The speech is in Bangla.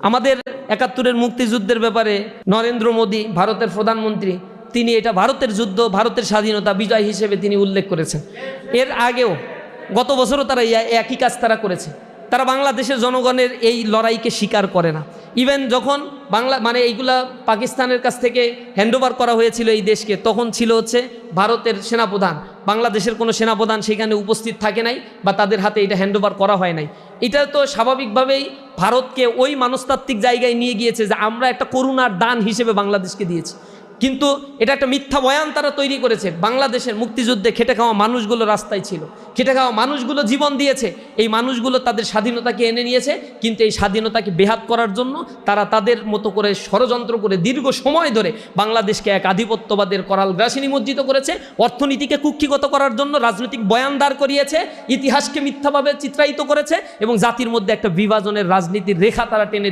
আমাদের ৭১-এর মুক্তিযুদ্ধের ব্যাপারে নরেন্দ্র মোদী ভারতের প্রধানমন্ত্রী, তিনি এটা ভারতের যুদ্ধ, ভারতের স্বাধীনতা বিজয় হিসেবে তিনি উল্লেখ করেছেন। এর আগেও গত বছরও তারা একই কাজ তারা করেছে। তারা বাংলাদেশের জনগণের এই লড়াইকে স্বীকার করে না। ইভেন যখন এইগুলা পাকিস্তানের কাছ থেকে হ্যান্ডওভার করা হয়েছিল এই দেশকে, তখন ছিল হচ্ছে ভারতের সেনাপ্রধান, বাংলাদেশের কোনো সেনাপ্রধান সেখানে উপস্থিত থাকে নাই বা তাদের হাতে এটা হ্যান্ডওভার করা হয় নাই। এটা তো স্বাভাবিকভাবেই ভারতকে ওই মনস্তাত্ত্বিক জায়গায় নিয়ে গিয়েছে যে আমরা একটা করুণার দান হিসেবে বাংলাদেশকে দিয়েছি। কিন্তু এটা একটা মিথ্যা বয়ান তারা তৈরি করেছে। বাংলাদেশের মুক্তিযুদ্ধে খেটে খাওয়া মানুষগুলো রাস্তায় ছিল, খেটে খাওয়া মানুষগুলো জীবন দিয়েছে। এই মানুষগুলো তাদের স্বাধীনতাকে এনে নিয়েছে, কিন্তু এই স্বাধীনতাকে বেহাত করার জন্য তারা তাদের মতো করে ষড়যন্ত্র করে দীর্ঘ সময় ধরে বাংলাদেশকে এক আধিপত্যবাদের করাল গ্রাসে নিমজ্জিত করেছে, অর্থনীতিকে কুক্ষিগত করার জন্য রাজনৈতিক বয়ান দাঁড় করিয়েছে, ইতিহাসকে মিথ্যাভাবে চিত্রায়িত করেছে এবং জাতির মধ্যে একটা বিভাজনের রাজনীতির রেখা তারা টেনে